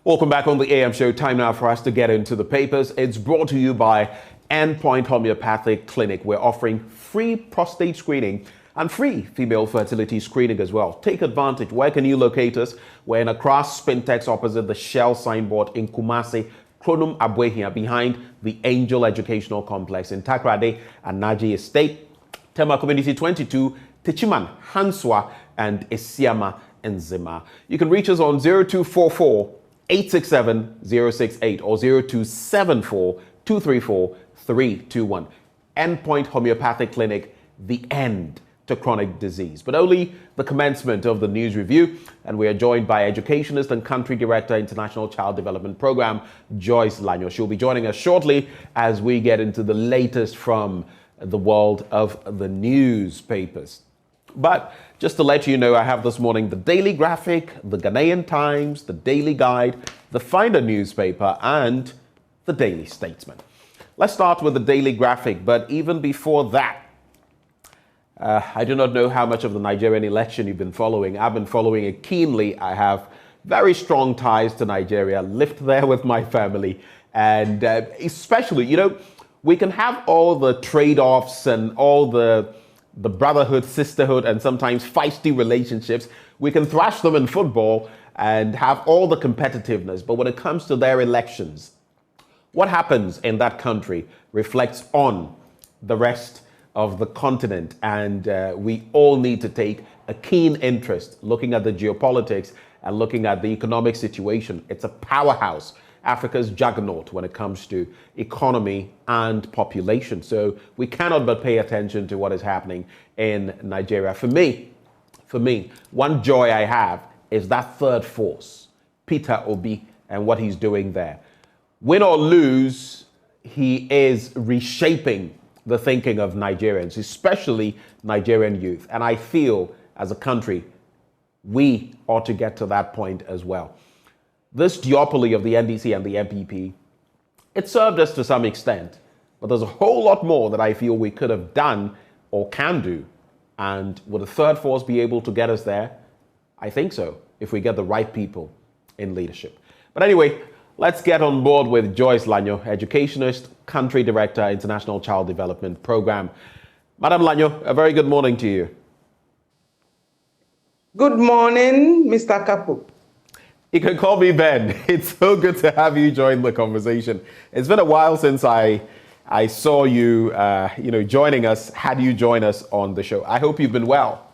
Welcome back on the AM show. Time now for us to get into the papers. It's brought to you by Endpoint Homeopathic Clinic. We're offering free prostate screening and free female fertility screening as well. Take advantage. Where can you locate us? We're in Accra Spintex opposite the Shell signboard in Kumasi, Kronum Abuehia, behind the Angel Educational Complex in Takrade and Naji Estate, Tema Community 22, Tichiman, Hanswa, and Esiama and Zima. You can reach us on 0244 867 068 or 0274 234 321. Endpoint Homeopathic Clinic, the end to chronic disease, but only the commencement of the news review. And we are joined by educationist and country director, International Child Development Program, Joyce Lanyo. She'll be joining us shortly as we get into the latest from the world of the newspapers. But just to let you know, I have this morning the Daily Graphic, the Ghanaian Times, the Daily Guide, the Finder newspaper, and the Daily Statesman. Let's start with the Daily Graphic, but even before that, I do not know how much of the Nigerian election you've been following. I've been following it keenly. I have very strong ties to Nigeria, lived there with my family, and especially, we can have all the trade-offs and all the brotherhood, sisterhood, and sometimes feisty relationships. We can thrash them in football and have all the competitiveness. But when it comes to their elections, what happens in that country reflects on the rest of the continent. And we all need to take a keen interest looking at the geopolitics and looking at the economic situation. It's a powerhouse, Africa's juggernaut when it comes to economy and population. So we cannot but pay attention to what is happening in Nigeria. For me, one joy I have is that third force, Peter Obi, and what he's doing there. Win or lose, he is reshaping the thinking of Nigerians, especially Nigerian youth. And I feel as a country, we ought to get to that point as well. This duopoly of the NDC and the MPP, it served us to some extent, but there's a whole lot more that I feel we could have done or can do. And would a third force be able to get us there? I think so, if we get the right people in leadership. But anyway, let's get on board with Joyce Lanyo, educationist, country director, International Child Development Program. Madam Lanyo, a very good morning to you. Good morning, Mr. Akakpo. You can call me Ben. It's so good to have you join the conversation. It's been a while since I saw you, joining us, had you join us on the show. I hope you've been well.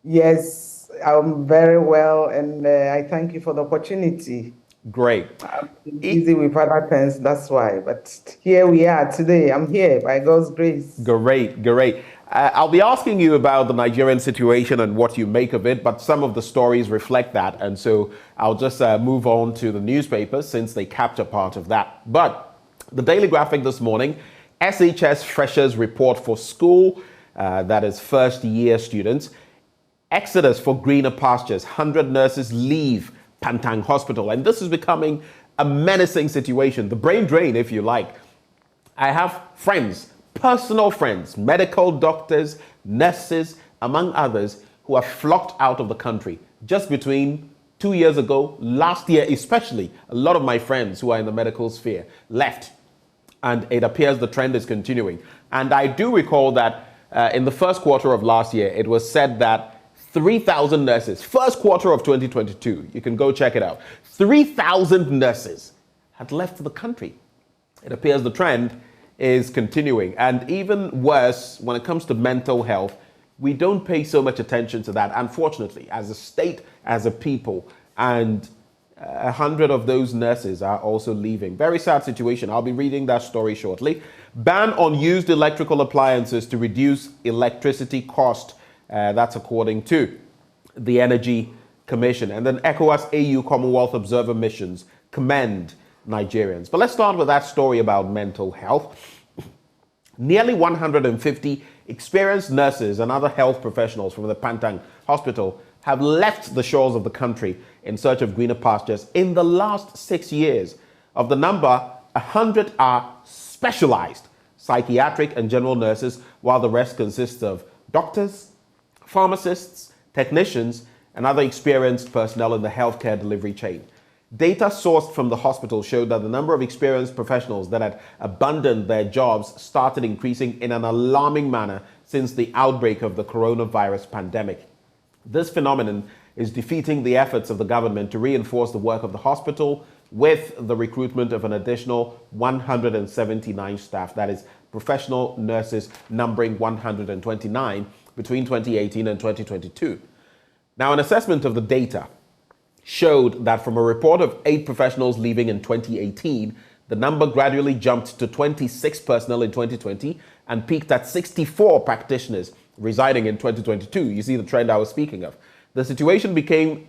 Yes, I'm very well, and I thank you for the opportunity. Great. I'm busy with other things, that's why. But here we are today. I'm here by God's grace. Great. I'll be asking you about the Nigerian situation and what you make of it, but some of the stories reflect that. And so I'll just move on to the newspapers since they capture part of that. But the Daily Graphic this morning, SHS Freshers Report for School, that is first year students. Exodus for greener pastures, 100 nurses leave Pantang Hospital. And this is becoming a menacing situation, the brain drain, if you like. I have friends, personal friends, medical doctors, nurses, among others, who have flocked out of the country just between 2 years ago, last year especially. A lot of my friends who are in the medical sphere left, and it appears the trend is continuing. And I do recall that in the first quarter of last year, it was said that 3,000 nurses, first quarter of 2022, you can go check it out, 3,000 nurses had left the country. It appears the trend is continuing. And even worse, when it comes to mental health, we don't pay so much attention to that, unfortunately, as a state, as a people. And 100 of those nurses are also leaving. Very sad situation. I'll be reading that story shortly. Ban on used electrical appliances to reduce electricity cost. That's according to the Energy Commission. And then ECOWAS AU Commonwealth Observer missions commend Nigerians. But let's start with that story about mental health. Nearly 150 experienced nurses and other health professionals from the Pantang Hospital have left the shores of the country in search of greener pastures in the last 6 years. Of the number, 100 are specialized psychiatric and general nurses, while the rest consists of doctors, pharmacists, technicians, and other experienced personnel in the healthcare delivery chain. Data sourced from the hospital showed that the number of experienced professionals that had abandoned their jobs started increasing in an alarming manner since the outbreak of the coronavirus pandemic. This phenomenon is defeating the efforts of the government to reinforce the work of the hospital with the recruitment of an additional 179 staff, that is, professional nurses numbering 129 between 2018 and 2022. Now, an assessment of the data showed that from a report of 8 professionals leaving in 2018, the number gradually jumped to 26 personnel in 2020 and peaked at 64 practitioners residing in 2022. You see the trend I was speaking of. The situation became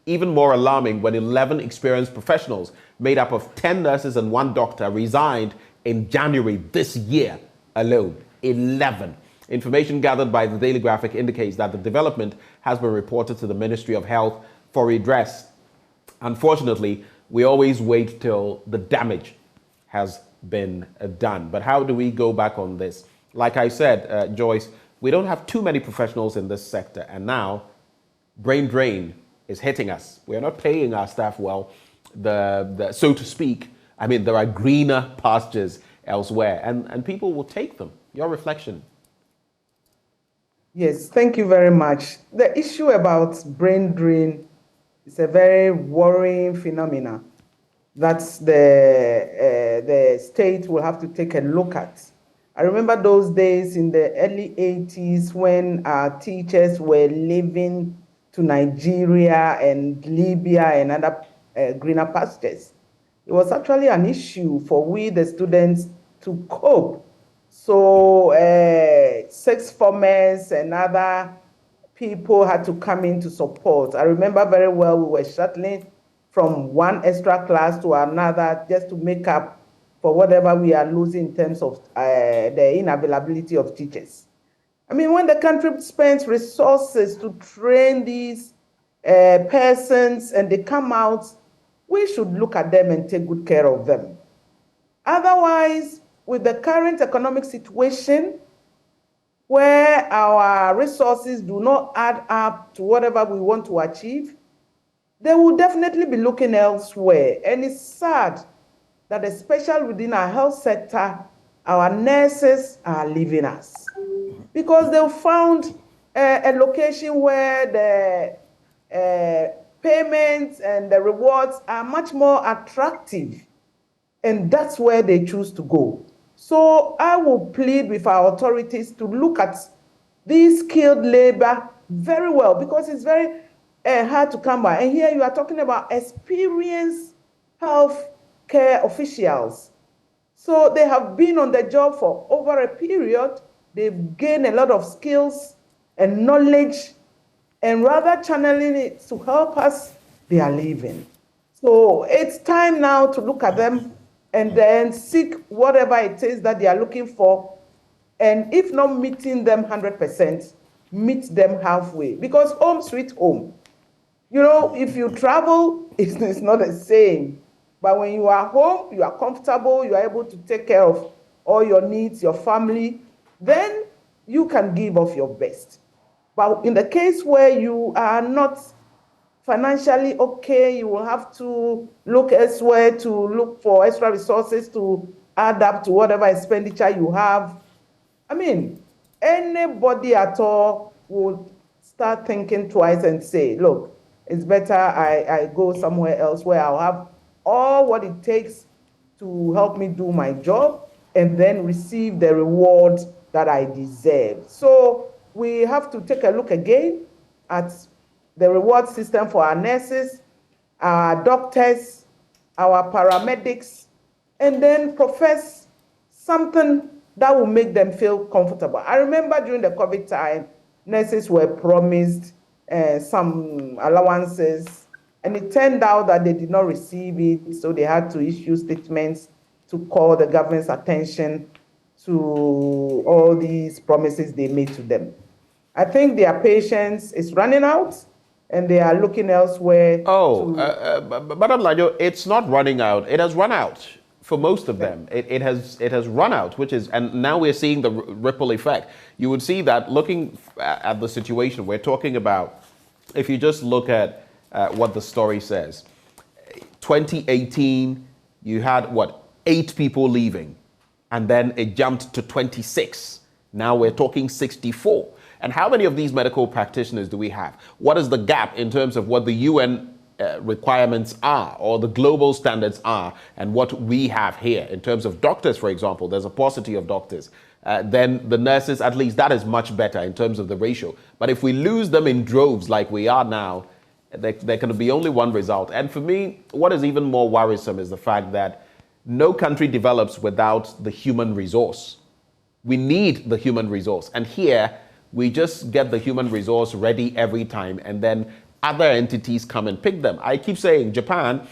even more alarming when 11 experienced professionals made up of 10 nurses and 1 doctor resigned in January this year alone. 11. Information gathered by the Daily Graphic indicates that the development has been reported to the Ministry of Health for redress. Unfortunately, we always wait till the damage has been done. But how do we go back on this? Like I said, Joyce, we don't have too many professionals in this sector, and now brain drain is hitting us. We are not paying our staff well, so to speak. I mean, there are greener pastures elsewhere, and people will take them. Your reflection? Yes, thank you very much. The issue about brain drain is a very worrying phenomenon that the state will have to take a look at. I remember those days in the early 80s when our teachers were leaving to Nigeria and Libya and other greener pastures. It was actually an issue for we, the students, to cope. So sixth formers and other people had to come in to support. I remember very well we were shuttling from one extra class to another just to make up for whatever we are losing in terms of the inavailability of teachers. I mean, when the country spends resources to train these persons and they come out, we should look at them and take good care of them. Otherwise, with the current economic situation, where our resources do not add up to whatever we want to achieve, they will definitely be looking elsewhere. And it's sad that especially within our health sector, our nurses are leaving us because they've found a location where the payments and the rewards are much more attractive, and that's where they choose to go. So I will plead with our authorities to look at this skilled labor very well, because it's very hard to come by. And here you are talking about experienced health care officials. So they have been on the job for over a period. They've gained a lot of skills and knowledge, and rather channeling it to help us, they are leaving. So it's time now to look at them and then seek whatever it is that they are looking for. And if not meeting them 100%, meet them halfway. Because home sweet home. You know, if you travel, it's not the same. But when you are home, you are comfortable, you are able to take care of all your needs, your family, then you can give off your best. But in the case where you are not financially okay, you will have to look elsewhere to look for extra resources to add up to whatever expenditure you have. I mean, anybody at all would start thinking twice and say, look, it's better I go somewhere else where I'll have all what it takes to help me do my job and then receive the reward that I deserve. So we have to take a look again at the reward system for our nurses, our doctors, our paramedics, and then profess something that will make them feel comfortable. I remember during the COVID time, nurses were promised some allowances, and it turned out that they did not receive it, so they had to issue statements to call the government's attention to all these promises they made to them. I think their patience is running out, and they are looking elsewhere. Madam Lajo, it's not running out. It has run out for most of them. It has run out, and now we're seeing the ripple effect. You would see that looking at the situation we're talking about. If you just look at what the story says, 2018, you had, what, 8 people leaving, and then it jumped to 26. Now we're talking 64. And how many of these medical practitioners do we have? What is the gap in terms of what the UN requirements are, or the global standards are, and what we have here in terms of doctors? For example, there's a paucity of doctors. Then the nurses, at least that is much better in terms of the ratio. But if we lose them in droves like we are now, there can be only one result. And for me, what is even more worrisome is the fact that no country develops without the human resource. We need the human resource. And here, we just get the human resource ready every time, and then other entities come and pick them. I keep saying Japan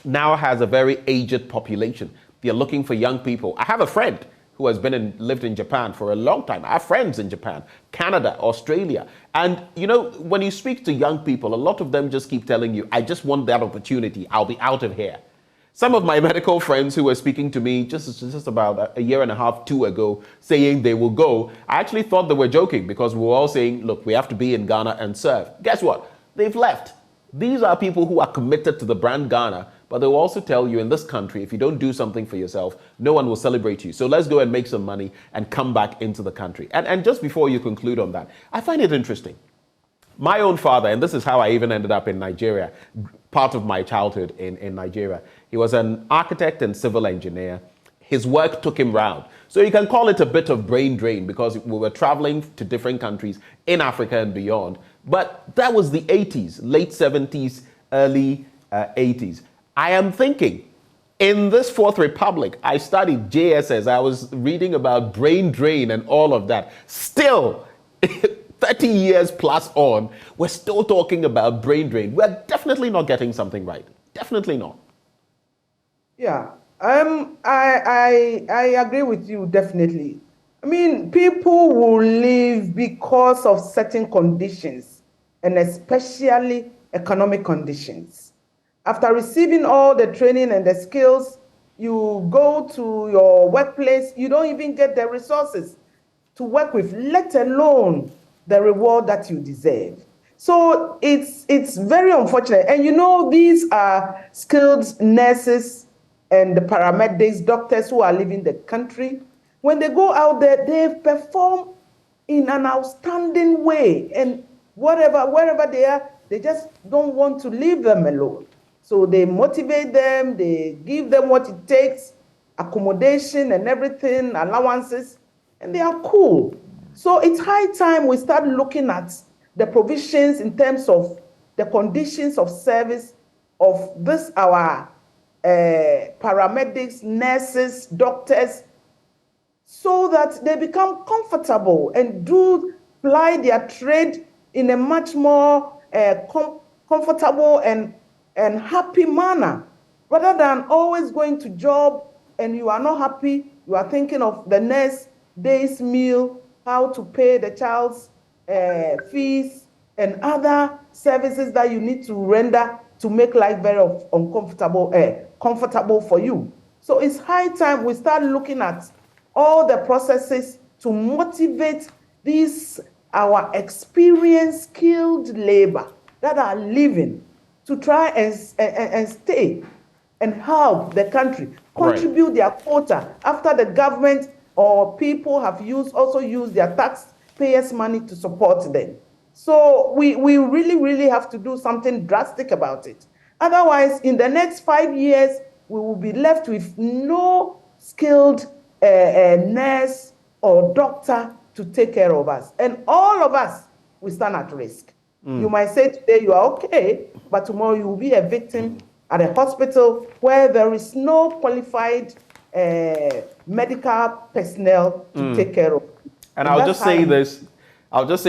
now has a very aged population. They're looking for young people. I have a friend who has lived in Japan for a long time. I have friends in Japan, Canada, Australia. And you know, when you speak to young people, a lot of them just keep telling you, I just want that opportunity. I'll be out of here. Some of my medical friends who were speaking to me just about a year and a half, 2 ago, saying they will go, I actually thought they were joking, because we were all saying, look, we have to be in Ghana and serve. Guess what? They've left. These are people who are committed to the brand Ghana, but they will also tell you, in this country, if you don't do something for yourself, no one will celebrate you. So let's go and make some money and come back into the country. And just before you conclude on that, I find it interesting. My own father, and this is how I even ended up in Nigeria, part of my childhood in Nigeria. He was an architect and civil engineer. His work took him round. So you can call it a bit of brain drain, because we were traveling to different countries in Africa and beyond. But that was the 80s, late 70s, early 80s. I am thinking, in this Fourth Republic, I studied JSS. I was reading about brain drain and all of that. Still, 30 years plus on, we're still talking about brain drain. We're definitely not getting something right. Definitely not. Yeah, I agree with you, definitely. I mean, people will leave because of certain conditions, and especially economic conditions. After receiving all the training and the skills, you go to your workplace, you don't even get the resources to work with, let alone the reward that you deserve. So it's very unfortunate. And you know, these are skilled nurses and the paramedics, doctors who are leaving the country. When they go out there, they perform in an outstanding way. And wherever they are, they just don't want to leave them alone. So they motivate them, they give them what it takes, accommodation and everything, allowances, and they are cool. So it's high time we start looking at the provisions in terms of the conditions of service of this, our paramedics, nurses, doctors, so that they become comfortable and do ply their trade in a much more comfortable and happy manner, rather than always going to job and you are not happy. You are thinking of the next day's meal, how to pay the child's fees and other services that you need to render to make life very uncomfortable, comfortable for you. So it's high time we start looking at all the processes to motivate these, our experienced, skilled labor that are living, to try and stay and help the country, contribute their quota after the government or people have also used their taxpayers' money to support them. So we really, really have to do something drastic about it. Otherwise, in the next 5 years, we will be left with no skilled nurse or doctor to take care of us. And all of us will stand at risk. You might say today you are okay, but tomorrow you will be a victim at a hospital where there is no qualified medical personnel to take care of. And I'll just say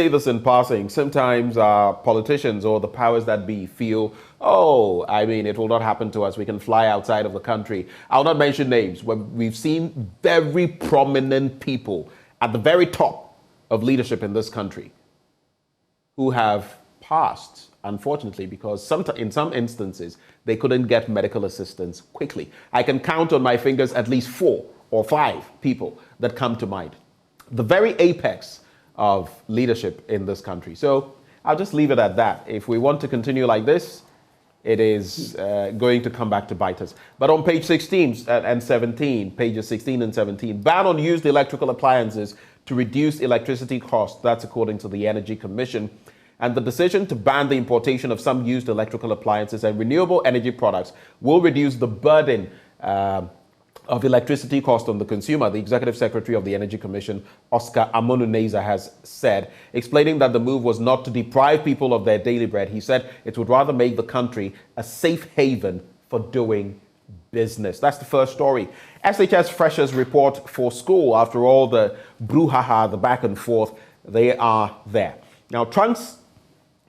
this in passing. Sometimes politicians or the powers that be feel, oh, I mean, it will not happen to us. We can fly outside of the country. I'll not mention names. We've seen very prominent people at the very top of leadership in this country who have passed, unfortunately, because in some instances, they couldn't get medical assistance quickly. I can count on my fingers at least 4 or 5 people that come to mind. The very apex of leadership in this country. So I'll just leave it at that. If we want to continue like this, it is going to come back to bite us. But on page 16 and 17, pages 16 and 17, ban on used electrical appliances to reduce electricity costs. That's according to the Energy Commission. And the decision to ban the importation of some used electrical appliances and renewable energy products will reduce the burden of electricity cost on the consumer, the Executive Secretary of the Energy Commission, Oscar Amonuneza, has said, explaining that the move was not to deprive people of their daily bread. He said it would rather make the country a safe haven for doing business. That's the first story. SHS freshers report for school. After all the brouhaha, the back and forth, they are there. Now, trunks,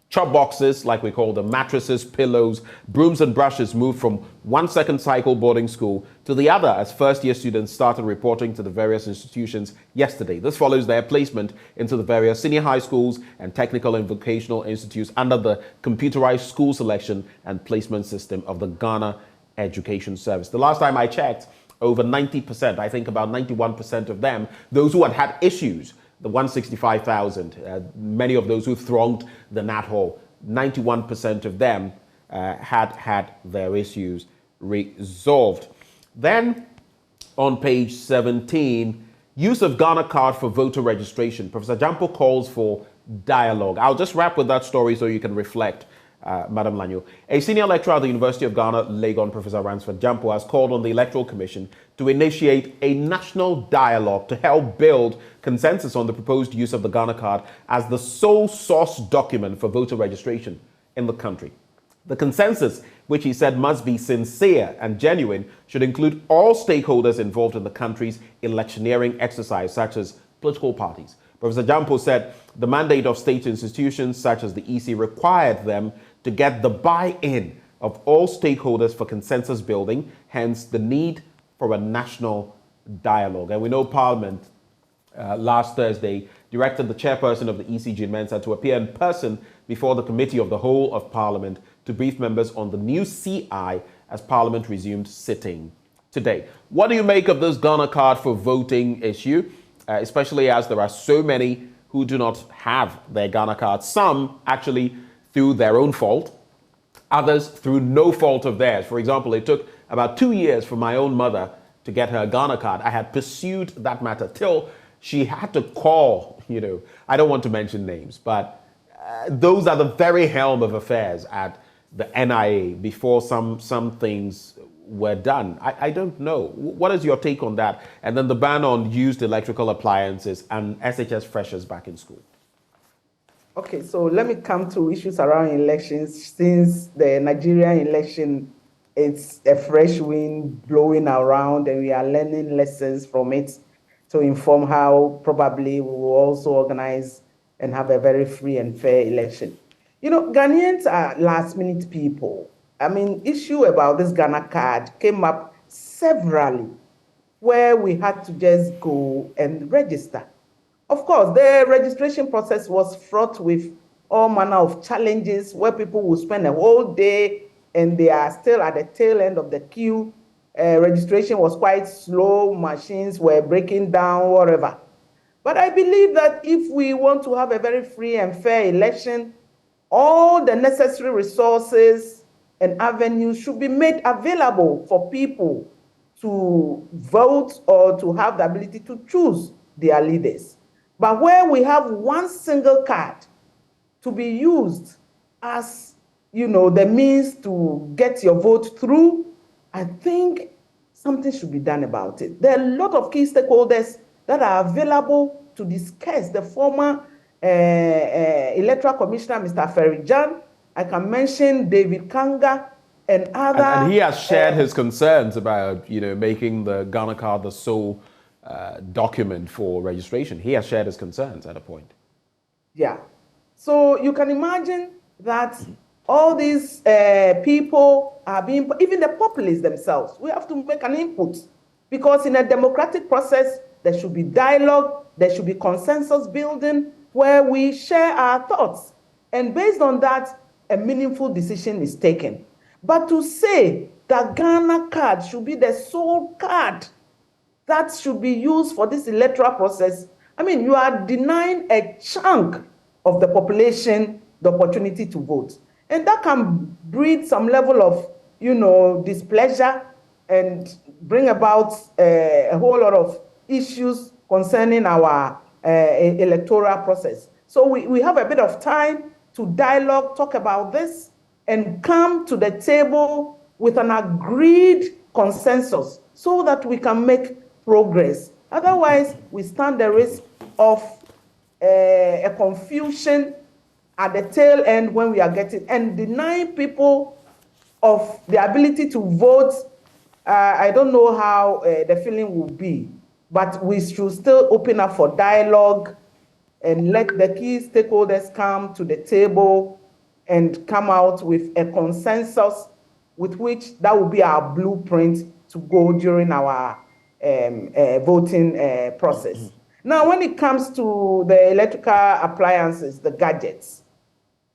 chop boxes, like we call them, mattresses, pillows, brooms and brushes moved from one second cycle boarding school to the other as first-year students started reporting to the various institutions yesterday. This follows their placement into the various senior high schools and technical and vocational institutes under the computerized school selection and placement system of the Ghana Education Service. The last time I checked, over 90%, I think about 91% of them, those who had issues, the 165,000, many of those who thronged the Nat Hall, 91% of them had their issues resolved. Then on page 17, use of Ghana card for voter registration. Professor Jampo calls for dialogue. I'll just wrap with that story so you can reflect, Madam Lanyo. A senior lecturer at the University of Ghana, Legon, Professor Ransford Jampo, has called on the Electoral Commission to initiate a national dialogue to help build consensus on the proposed use of the Ghana card as the sole source document for voter registration in the country. The consensus, which he said must be sincere and genuine, should include all stakeholders involved in the country's electioneering exercise, such as political parties. Professor Jampo said the mandate of state institutions such as the EC required them to get the buy-in of all stakeholders for consensus building, hence the need for a national dialogue. And we know Parliament last Thursday directed the chairperson of the EC, Jean Mensah, to appear in person before the Committee of the Whole of Parliament to brief members on the new CI as Parliament resumed sitting today. What do you make of this Ghana card for voting issue, especially as there are so many who do not have their Ghana card, some actually through their own fault, others through no fault of theirs? For example, it took about 2 years for my own mother to get her Ghana card. I had pursued that matter till she had to call, I don't want to mention names, but those are the very helm of affairs at the NIA before some things were done. I don't know. What is your take on that? And then the ban on used electrical appliances and SHS freshers back in school. Okay, so let me come to issues around elections. Since the Nigerian election, it's a fresh wind blowing around and we are learning lessons from it to inform how probably we will also organize and have a very free and fair election. Ghanaians are last-minute people. Issue about this Ghana card came up severally where we had to just go and register. Of course, the registration process was fraught with all manner of challenges where people will spend a whole day and they are still at the tail end of the queue. Registration was quite slow, machines were breaking down, whatever. But I believe that if we want to have a very free and fair election, all the necessary resources and avenues should be made available for people to vote or to have the ability to choose their leaders. But where we have one single card to be used as, the means to get your vote through, I think something should be done about it. There are a lot of key stakeholders that are available to discuss. The former Electoral Commissioner, Mr. Ferijan, I can mention David Kanga and other. And he has shared his concerns about, making the Ghana card the sole document for registration. He has shared his concerns at a point. Yeah. So you can imagine that all these people are being, even the populists themselves, we have to make an input because in a democratic process, there should be dialogue, there should be consensus building where we share our thoughts. And based on that, a meaningful decision is taken. But to say that Ghana card should be the sole card that should be used for this electoral process, you are denying a chunk of the population the opportunity to vote. And that can breed some level of, displeasure and bring about a whole lot of issues concerning our electoral process. So we have a bit of time to dialogue, talk about this, and come to the table with an agreed consensus so that we can make progress. Otherwise, we stand the risk of a confusion at the tail end when we are getting and denying people of the ability to vote. I don't know how the feeling will be, but we should still open up for dialogue and let the key stakeholders come to the table and come out with a consensus with which that will be our blueprint to go during our voting process. Now, when it comes to the electrical appliances, the gadgets,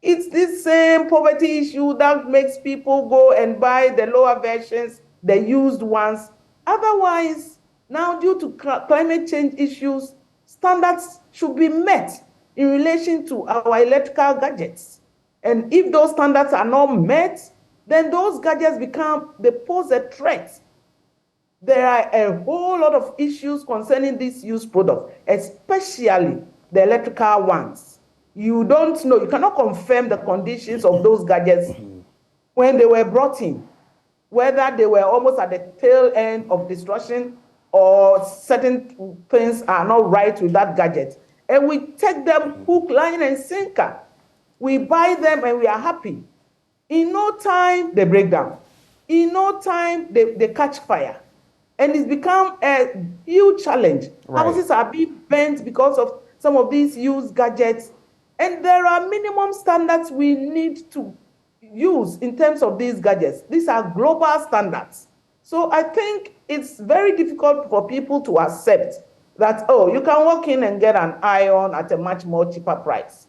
it's this same poverty issue that makes people go and buy the lower versions, the used ones. Otherwise, now due to climate change issues, standards should be met in relation to our electrical gadgets. And if those standards are not met, then those gadgets they pose a threat. There are a whole lot of issues concerning these used products, especially the electrical ones. You don't know, you cannot confirm the conditions of those gadgets when they were brought in, whether they were almost at the tail end of destruction or certain things are not right with that gadget. And we take them hook, line, and sinker. We buy them and we are happy. In no time, they break down. In no time, they catch fire. And it's become a huge challenge. Right. Houses are being burnt because of some of these used gadgets. And there are minimum standards we need to use in terms of these gadgets. These are global standards. So I think it's very difficult for people to accept that, oh, you can walk in and get an iron at a much more cheaper price.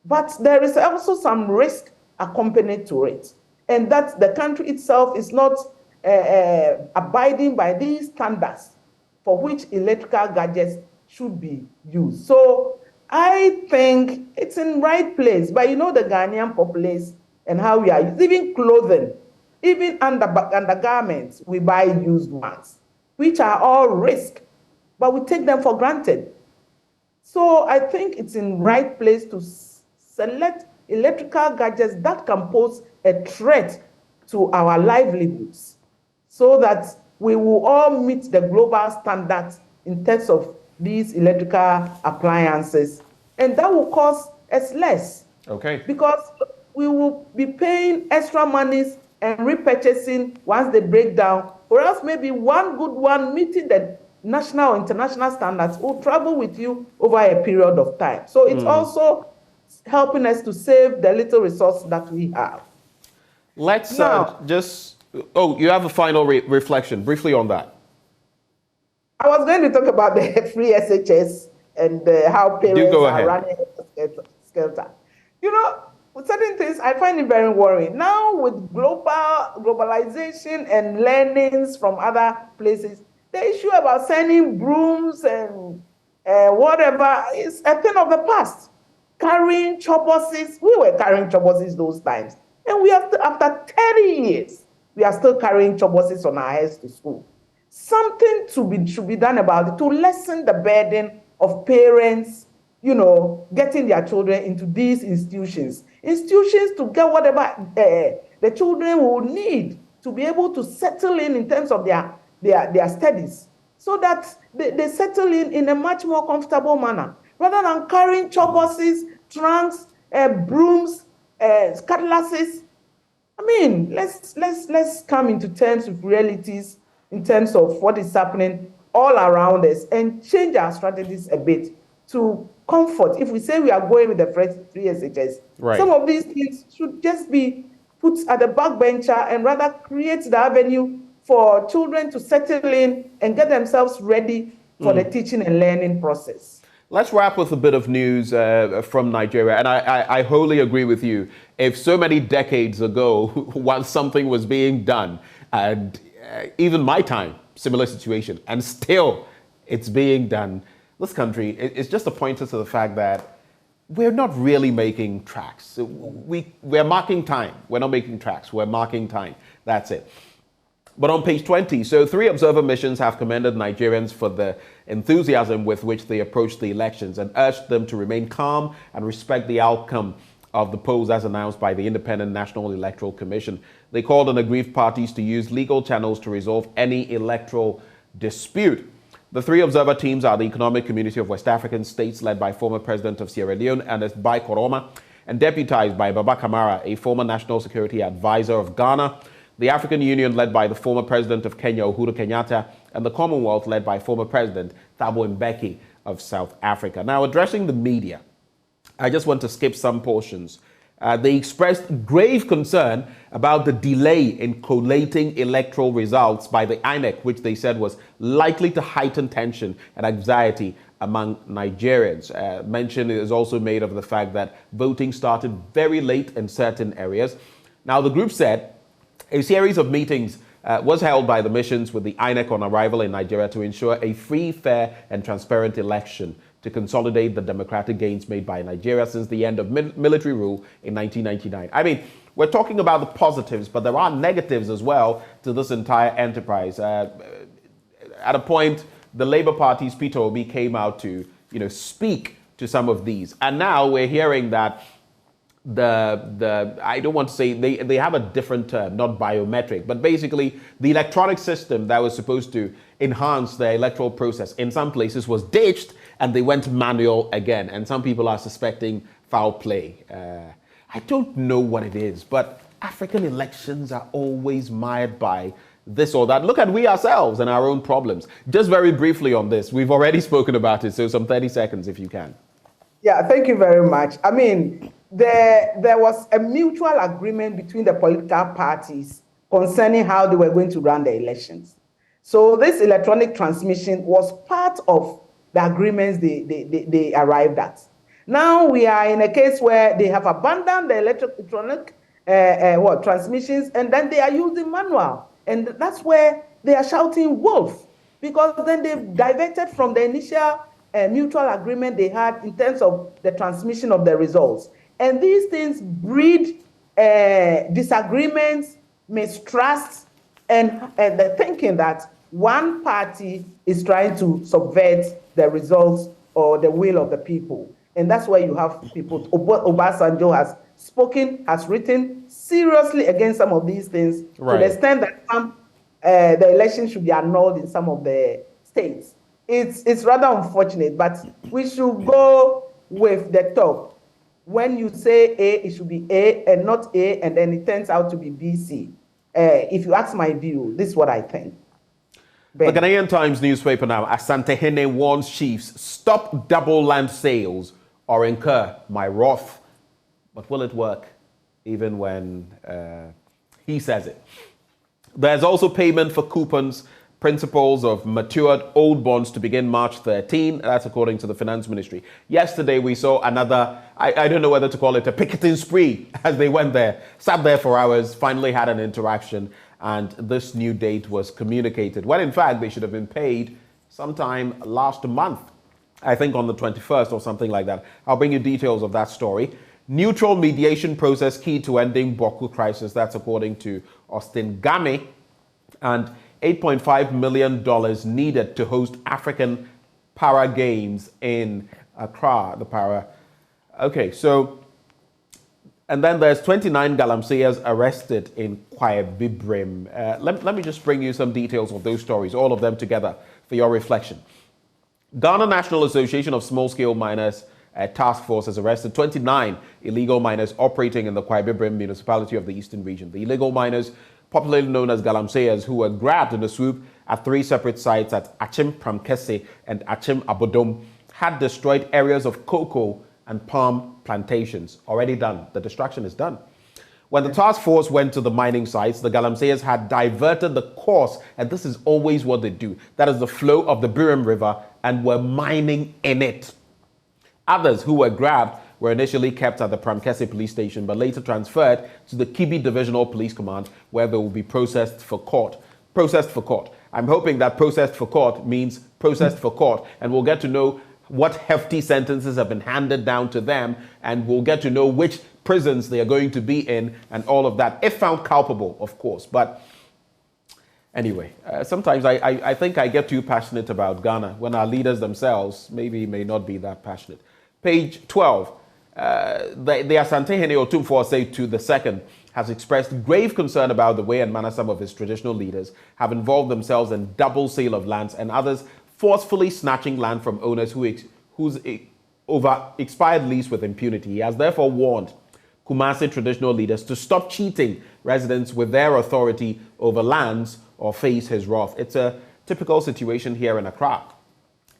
But there is also some risk accompanied to it. And that the country itself is not abiding by these standards for which electrical gadgets should be used. So I think it's in right place. But the Ghanaian populace and how we are, even clothing, even undergarments, we buy used ones, which are all risk, but we take them for granted. So I think it's in right place to select electrical gadgets that can pose a threat to our livelihoods so that we will all meet the global standards in terms of these electrical appliances. And that will cost us less. Okay. Because we will be paying extra monies and repurchasing once they break down, or else maybe one good one meeting the national or international standards will travel with you over a period of time. So it's also helping us to save the little resource that we have. Let's you have a final reflection briefly on that. I was going to talk about the free SHS and how parents are running skelter. With certain things, I find it very worrying. Now, with globalization and learnings from other places, the issue about sending brooms and whatever is a thing of the past. Carrying chopbuses, we were carrying chopbuses those times. And we are after 30 years, we are still carrying chopbuses on our heads to school. Something should be done about it to lessen the burden of parents, getting their children into these institutions to get whatever the children will need to be able to settle in terms of their studies, so that they settle in a much more comfortable manner, rather than carrying chopbuses, trunks, brooms, cutlasses. I mean, let's come into terms with realities in terms of what is happening all around us and change our strategies a bit to comfort. If we say we are going with the free SHS, some of these things should just be put at the back bencher and rather create the avenue for children to settle in and get themselves ready for the teaching and learning process. Let's wrap with a bit of news from Nigeria. And I wholly agree with you. If so many decades ago, once something was being done, and even my time, similar situation, and still it's being done, this country is just a pointer to the fact that we're not really making tracks. We're marking time. We're not making tracks. We're marking time. That's it. But on page 20, so 3 observer missions have commended Nigerians for the enthusiasm with which they approached the elections and urged them to remain calm and respect the outcome of the polls as announced by the Independent National Electoral Commission. They called on aggrieved parties to use legal channels to resolve any electoral dispute. The 3 observer teams are the Economic Community of West African States, led by former President of Sierra Leone, Ernest Bai Koroma, and deputized by Baba Kamara, a former National Security Advisor of Ghana, the African Union, led by the former President of Kenya, Uhuru Kenyatta, and the Commonwealth, led by former President Thabo Mbeki of South Africa. Now, addressing the media, I just want to skip some portions. They expressed grave concern about the delay in collating electoral results by the INEC, which they said was likely to heighten tension and anxiety among Nigerians. Mention is also made of the fact that voting started very late in certain areas. Now, the group said a series of meetings was held by the missions with the INEC on arrival in Nigeria to ensure a free, fair, and transparent election to consolidate the democratic gains made by Nigeria since the end of military rule in 1999. I mean, we're talking about the positives, but there are negatives as well to this entire enterprise. At a point, the Labour Party's Peter Obi came out to, speak to some of these. And now we're hearing that I don't want to say, they have a different term, not biometric, but basically the electronic system that was supposed to enhance the electoral process in some places was ditched and they went manual again. And some people are suspecting foul play. I don't know what it is, but African elections are always mired by this or that. Look at we ourselves and our own problems. Just very briefly on this, we've already spoken about it, so some 30 seconds if you can. Yeah, thank you very much. I mean, there was a mutual agreement between the political parties concerning how they were going to run the elections. So this electronic transmission was part of the agreements they arrived at. Now we are in a case where they have abandoned the electronic transmissions, and then they are using manual. And that's where they are shouting wolf, because then they've diverted from the initial mutual agreement they had in terms of the transmission of the results. And these things breed disagreements, mistrust, and the thinking that one party is trying to subvert the results or the will of the people. And that's why you have people, Obasanjo has spoken, has written seriously against some of these things, right, to the extent that the election should be annulled in some of the states. It's rather unfortunate, but we should go with the talk. When you say A, it should be A and not A, and then it turns out to be B, C. If you ask my view, this is what I think. Ben. The Ghanaian Times newspaper now, Asante Hene warns chiefs, stop double land sales or incur my wrath. But will it work even when he says it? There's also payment for coupons, principles of matured old bonds to begin March 13. That's according to the Finance Ministry. Yesterday, we saw another, I don't know whether to call it a picketing spree, as they went there, sat there for hours, finally had an interaction, and this new date was communicated. When in fact, they should have been paid sometime last month, I think on the 21st or something like that. I'll bring you details of that story. Neutral mediation process key to ending Boko crisis. That's according to Austin Game. And $8.5 million needed to host African Para Games in Accra, the Para. Okay, so, and then there's 29 Galamseyers arrested in Kwaibibrim. Let me just bring you some details of those stories, all of them together for your reflection. Ghana National Association of Small-Scale Miners Task Force has arrested 29 illegal miners operating in the Kwaibibrim municipality of the Eastern Region. The illegal miners, popularly known as Galamseyers, who were grabbed in a swoop at 3 separate sites at Achim Pramkese and Achim Abodom, had destroyed areas of cocoa and palm plantations. Already done. The destruction is done. When the task force went to the mining sites, the Galamseyers had diverted the course, and this is always what they do. That is the flow of the Birim River, and were mining in it. Others who were grabbed were initially kept at the Pramkese police station, but later transferred to the Kibi Divisional Police Command, where they will be processed for court. Processed for court. I'm hoping that processed for court means processed for court, and we'll get to know what hefty sentences have been handed down to them, and we'll get to know which prisons they are going to be in and all of that, if found culpable, of course. But anyway, sometimes I think I get too passionate about Ghana when our leaders themselves maybe may not be that passionate. Page 12. The Asante-Hene Otumfuo Osei to the second has expressed grave concern about the way and manner some of his traditional leaders have involved themselves in double sale of lands and others forcefully snatching land from owners whose over expired lease with impunity. He has therefore warned Kumasi traditional leaders to stop cheating residents with their authority over lands or face his wrath. It's a typical situation here in Accra.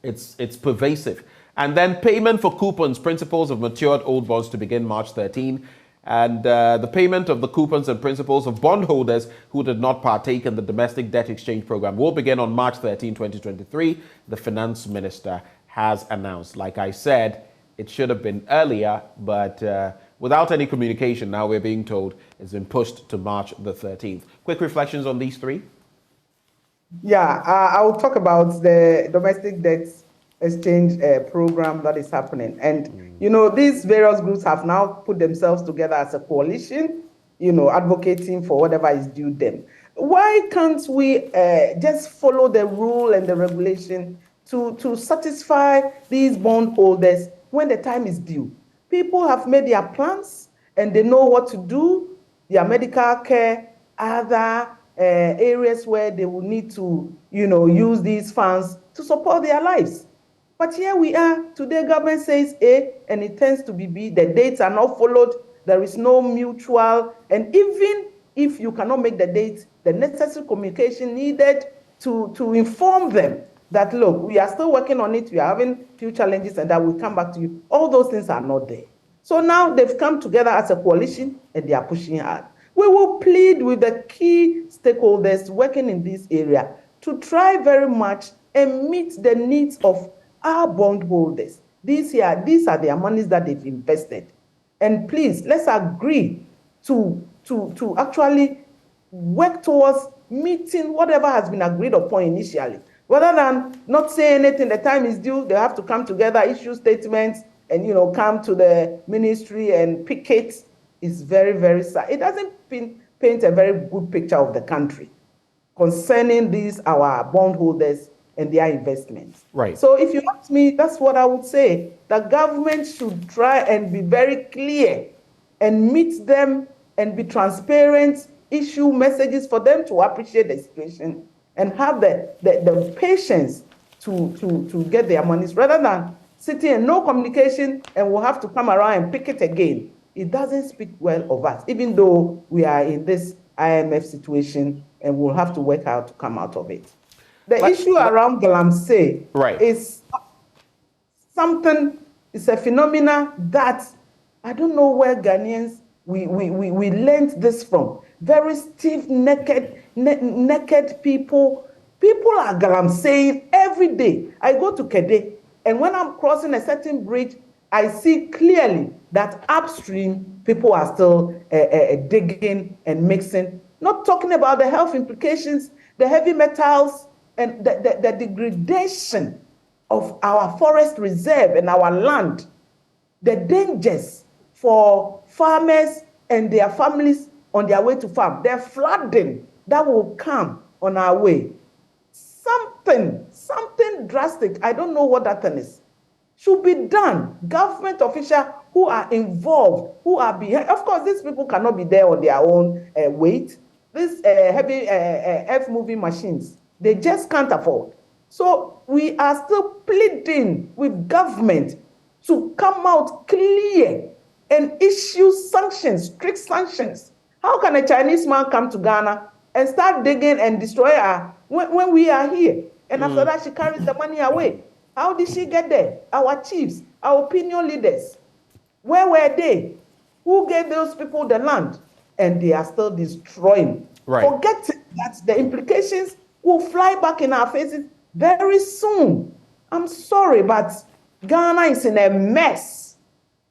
It's pervasive. And then payment for coupons, principals of matured old bonds to begin March 13. And the payment of the coupons and principals of bondholders who did not partake in the domestic debt exchange program will begin on March 13, 2023. The finance minister has announced. Like I said, it should have been earlier, but without any communication, now we're being told it's been pushed to March the 13th. Quick reflections on these three? Yeah, I will talk about the domestic debt exchange program that is happening. And, you know, these various groups have now put themselves together as a coalition, you know, advocating for whatever is due them. Why can't we just follow the rule and the regulation to satisfy these bondholders when the time is due? People have made their plans and they know what to do, their medical care, other areas where they will need to, you know, use these funds to support their lives. But here we are, today government says A and it tends to be B, the dates are not followed, there is no mutual, and even if you cannot make the dates, the necessary communication needed to inform them that, look, we are still working on it, we are having few challenges and that will come back to you. All those things are not there. So now they've come together as a coalition and they are pushing hard. We will plead with the key stakeholders working in this area to try very much and meet the needs of our bondholders. These are their monies that they've invested. And please, let's agree to actually work towards meeting whatever has been agreed upon initially. Rather than not say anything, the time is due, they have to come together, issue statements, and, you know, come to the ministry and picket. Is very, very sad. It doesn't paint a very good picture of the country concerning these, our bondholders and their investments. Right. So if you ask me, that's what I would say. The government should try and be very clear and meet them and be transparent, issue messages for them to appreciate the situation and have the patience to get their monies rather than sitting in no communication and we'll have to come around and pick it again. It doesn't speak well of us, even though we are in this IMF situation and we'll have to work out to come out of it. The issue around Galamsey is something, it's a phenomena that I don't know where Ghanaians, we learned this from. Very stiff, naked people. People are Galamseying every day. I go to Kede, and when I'm crossing a certain bridge, I see clearly that upstream, people are still digging and mixing, not talking about the health implications, the heavy metals, and the degradation of our forest reserve and our land, the dangers for farmers and their families on their way to farm, the flooding that will come on our way. Something drastic, I don't know what that thing is, should be done. Government officials who are involved, who are behind, of course, these people cannot be there on their own weight. These heavy earth-moving machines, they just can't afford. So we are still pleading with government to come out clear and issue sanctions, strict sanctions. How can a Chinese man come to Ghana and start digging and destroy our, when we are here? And after that, she carries the money away. How did she get there? Our chiefs, our opinion leaders, where were they? Who gave those people the land? And they are still destroying. Right. Forgetting that the implications will fly back in our faces very soon. I'm sorry, but Ghana is in a mess.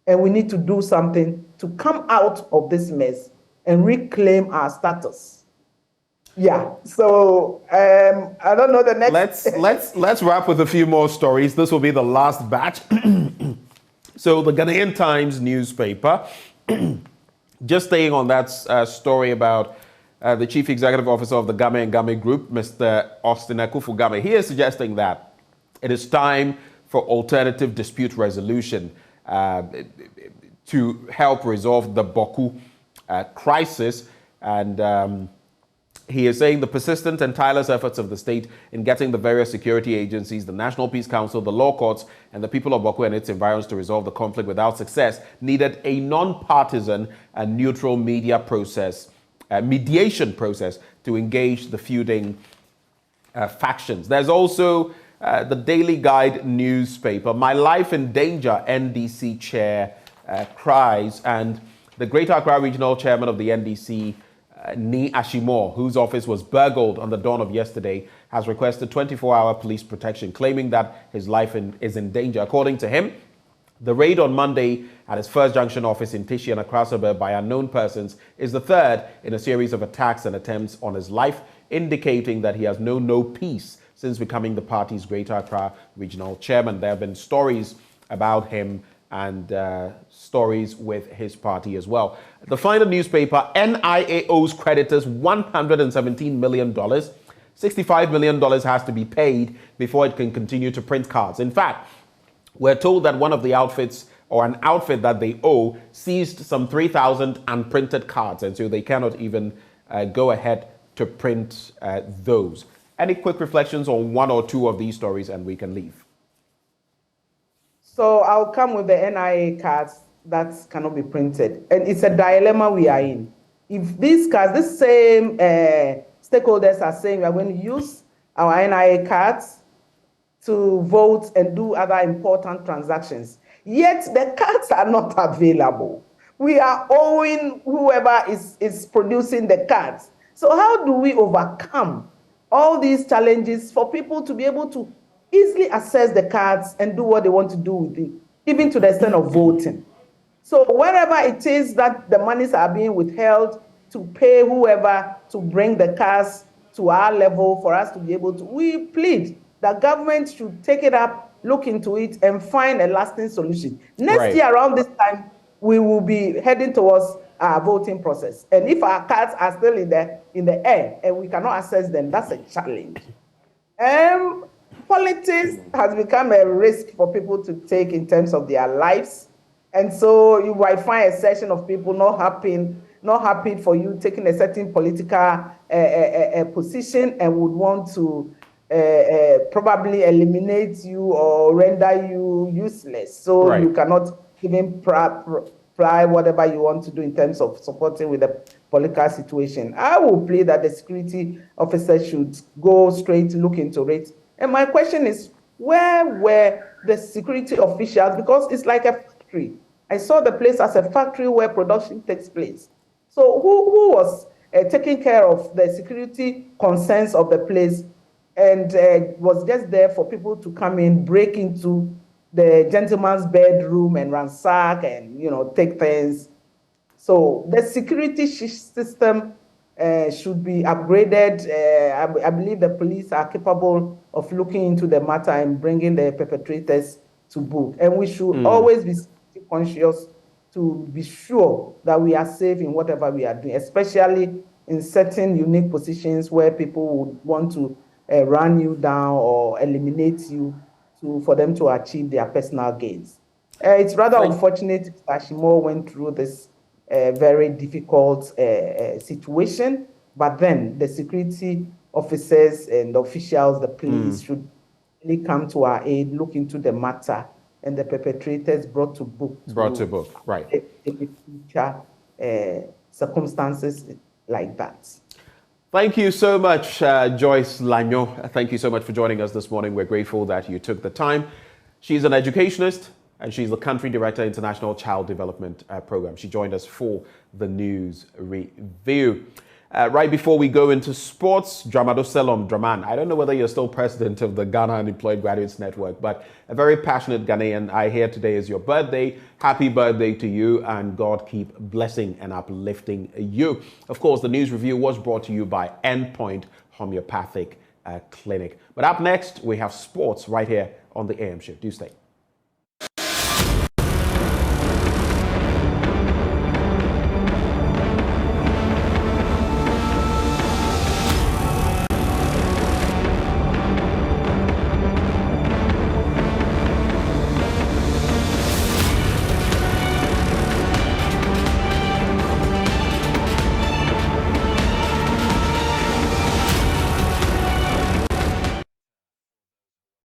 And we need to do something to come out of this mess and reclaim our status. Yeah. So I don't know the next. Let's wrap with a few more stories. This will be the last batch. So the Ghanaian Times newspaper, just staying on that story about the chief executive officer of the Game and Game Group, Mr. Austin Akufo-Game, he is suggesting that it is time for alternative dispute resolution to help resolve the Boku crisis. And he is saying the persistent and tireless efforts of the state in getting the various security agencies, the National Peace Council, the law courts, and the people of Boku and its environs to resolve the conflict without success needed a non-partisan and neutral mediation process to engage the feuding factions. There's also the Daily Guide newspaper. My life in danger, NDC chair cries. And the Greater Accra Regional Chairman of the NDC, Ni Ashimore, whose office was burgled on the dawn of yesterday, has requested 24-hour police protection, claiming that his life is in danger. According to him, the raid on Monday at his First Junction office in Tishi and Accra suburb by unknown persons is the third in a series of attacks and attempts on his life, indicating that he has known no peace since becoming the party's Greater Accra Regional Chairman. There have been stories about him and stories with his party as well. The final newspaper, NIA owes creditors $117 million. $65 million has to be paid before it can continue to print cards. In fact, we're told that one of the outfits, or an outfit that they owe, seized some 3,000 unprinted cards, and so they cannot even go ahead to print those. Any quick reflections on one or two of these stories, and we can leave? So I'll come with the NIA cards that cannot be printed. And it's a dilemma we are in. If these cards, the same stakeholders are saying we are going to use our NIA cards to vote and do other important transactions, yet the cards are not available. We are owing whoever is producing the cards. So how do we overcome all these challenges for people to be able to easily access the cards and do what they want to do with it, even to the extent of voting? So wherever it is that the monies are being withheld to pay whoever to bring the cards to our level for us to be able to, we plead that government should take it up, look into it, and find a lasting solution. Next year around this time, we will be heading towards our voting process. And if our cards are still in the air and we cannot access them, that's a challenge. Politics has become a risk for people to take in terms of their lives. And so you might find a section of people not happy for you taking a certain political position and would want to probably eliminate you or render you useless. So you cannot even apply whatever you want to do in terms of supporting with the political situation. I will plead that the security officers should go straight to look into it. And my question is, where were the security officials? Because it's like a factory. I saw the place as a factory where production takes place. So who was taking care of the security concerns of the place and was just there for people to come in, break into the gentleman's bedroom and ransack and, take things? So the security system should be upgraded. I believe the police are capable of looking into the matter and bringing the perpetrators to book. And we should always be conscious to be sure that we are safe in whatever we are doing, especially in certain unique positions where people would want to run you down or eliminate you for them to achieve their personal gains. It's rather unfortunate that Ashimore went through this very difficult situation, but then the security officers and the officials, the police, should really come to our aid, look into the matter, and the perpetrators brought to book. Right. In future circumstances like that. Thank you so much, Joyce Lanyo. Thank you so much for joining us this morning. We're grateful that you took the time. She's an educationist, and she's the Country Director, International Child Development Program. She joined us for the news review. Right before we go into sports, Dramado Selom Draman. I don't know whether you're still president of the Ghana Unemployed Graduates Network, but a very passionate Ghanaian. I hear today is your birthday. Happy birthday to you, and God keep blessing and uplifting you. Of course, the news review was brought to you by Endpoint Homeopathic Clinic. But up next, we have sports right here on the AM show. Do stay.